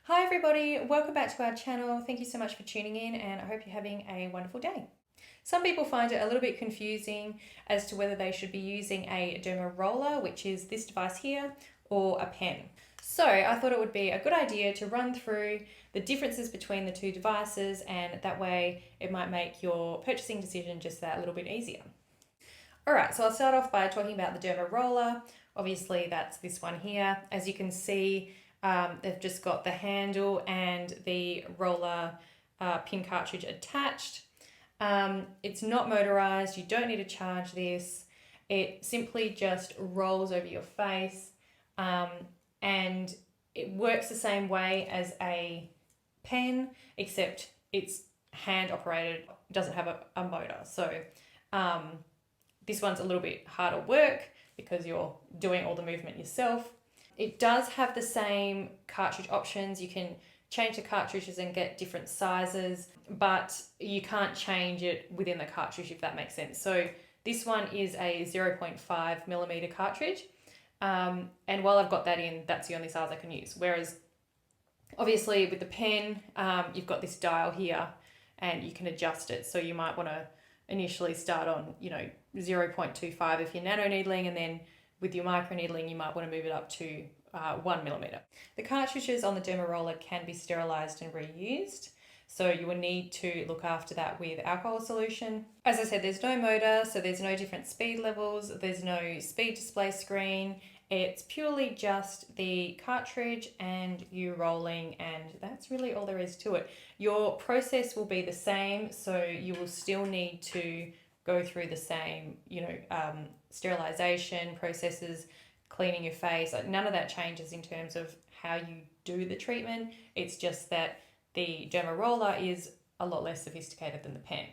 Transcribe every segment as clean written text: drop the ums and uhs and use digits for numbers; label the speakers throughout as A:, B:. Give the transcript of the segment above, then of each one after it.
A: Hi everybody, welcome back to our channel. Thank you so much for tuning in and I hope you're having a wonderful day. Some people find it a little bit confusing as to whether they should be using a Derma Roller, which is this device here, or a pen. So I thought it would be a good idea to run through the differences between the two devices, and that way it might make your purchasing decision just that little bit easier. Alright, so I'll start off by talking about the Derma Roller. Obviously that's this one here. As you can see, they've just got the handle and the roller pin cartridge attached. It's not motorized, you don't need to charge this. It simply just rolls over your face, and it works the same way as a pen, except it's hand operated, it doesn't have a motor. So this one's a little bit harder work because you're doing all the movement yourself. It does have the same cartridge options. You can change the cartridges and get different sizes, but you can't change it within the cartridge, if that makes sense. So this one is a 0.5 millimeter cartridge. And while I've got that in, that's the only size I can use. Whereas obviously with the pen, you've got this dial here and you can adjust it. So you might want to initially start on, 0.25 if you're nano needling, and then with your microneedling, you might want to move it up to 1 millimeter. The cartridges on the Derma Roller can be sterilized and reused, so you will need to look after that with alcohol solution. As I said, there's no motor, so there's no different speed levels, there's no speed display screen. It's purely just the cartridge and you rolling, and that's really all there is to it. Your process will be the same, so you will still need to go through the same, sterilization processes, cleaning your face. None of that changes in terms of how you do the treatment. It's just that the Derma Roller is a lot less sophisticated than the pen.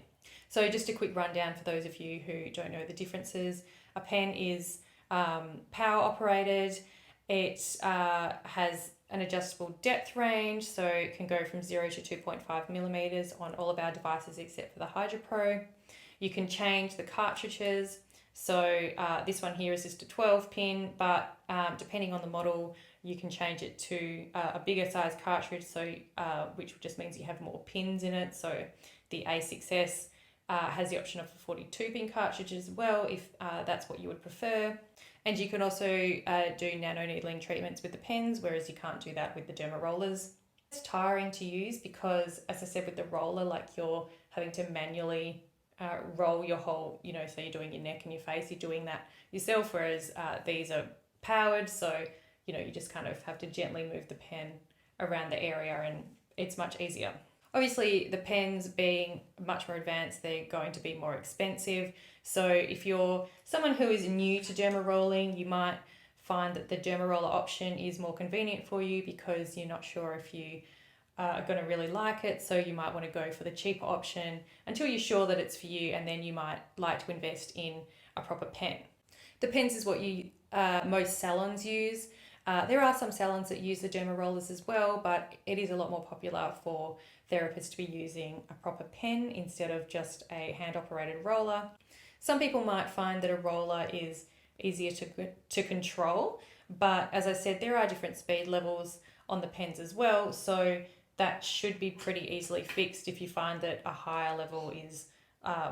A: So just a quick rundown for those of you who don't know the differences. A pen is power operated. It has an adjustable depth range, so it can go from 0 to 2.5 millimeters on all of our devices except for the Hydra Pro. You can change the cartridges. So this one here is just a 12 pin, but depending on the model, you can change it to a bigger size cartridge, so which just means you have more pins in it. So the A6S has the option of a 42 pin cartridge as well, if that's what you would prefer. And you can also do nano needling treatments with the pens, whereas you can't do that with the Derma Rollers. It's tiring to use because, as I said, with the roller, like you're having to manually roll your whole, so you're doing your neck and your face, you're doing that yourself, whereas these are powered, so you just kind of have to gently move the pen around the area and it's much easier. Obviously the pens being much more advanced, they're going to be more expensive. So if you're someone who is new to derma rolling, you might find that the Derma Roller option is more convenient for you because you're not sure if you are going to really like it, so you might want to go for the cheaper option until you're sure that it's for you, and then you might like to invest in a proper pen. The pens is what most salons use. There are some salons that use the Derma Rollers as well, but it is a lot more popular for therapists to be using a proper pen instead of just a hand-operated roller. Some people might find that a roller is easier to control, but as I said, there are different speed levels on the pens as well, so that should be pretty easily fixed. If you find that a higher level is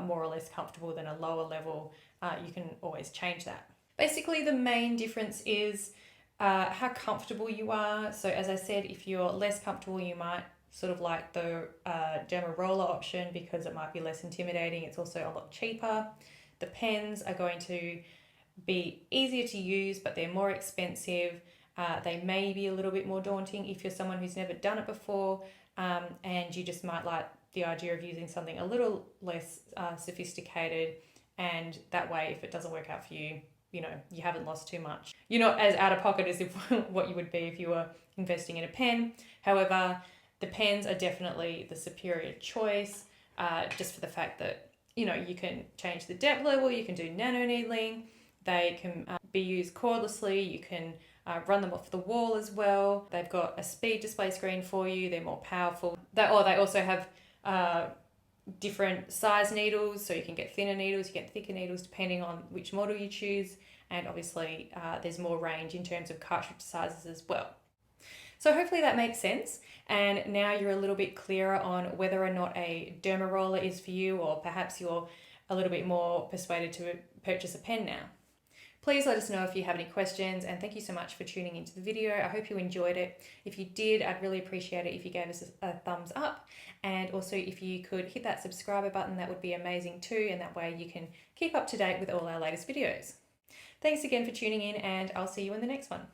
A: more or less comfortable than a lower level, you can always change that. Basically, the main difference is how comfortable you are. So as I said, if you're less comfortable, you might sort of like the Derma Roller option because it might be less intimidating. It's also a lot cheaper. The pens are going to be easier to use, but they're more expensive. They may be a little bit more daunting if you're someone who's never done it before, and you just might like the idea of using something a little less sophisticated, and that way if it doesn't work out for you, you haven't lost too much. You're not as out of pocket as if what you would be if you were investing in a pen. However, the pens are definitely the superior choice, just for the fact that you can change the depth level, you can do nano needling, they can be used cordlessly, you can run them off the wall as well. They've got a speed display screen for you, they're more powerful. They also have different size needles, so you can get thinner needles, you get thicker needles depending on which model you choose, and obviously there's more range in terms of cartridge sizes as well. So hopefully that makes sense, and now you're a little bit clearer on whether or not a Derma Roller is for you, or perhaps you're a little bit more persuaded to purchase a pen now. Please let us know if you have any questions, and thank you so much for tuning into the video. I hope you enjoyed it. If you did, I'd really appreciate it if you gave us a thumbs up, and also if you could hit that subscriber button, that would be amazing too, and that way you can keep up to date with all our latest videos. Thanks again for tuning in, and I'll see you in the next one.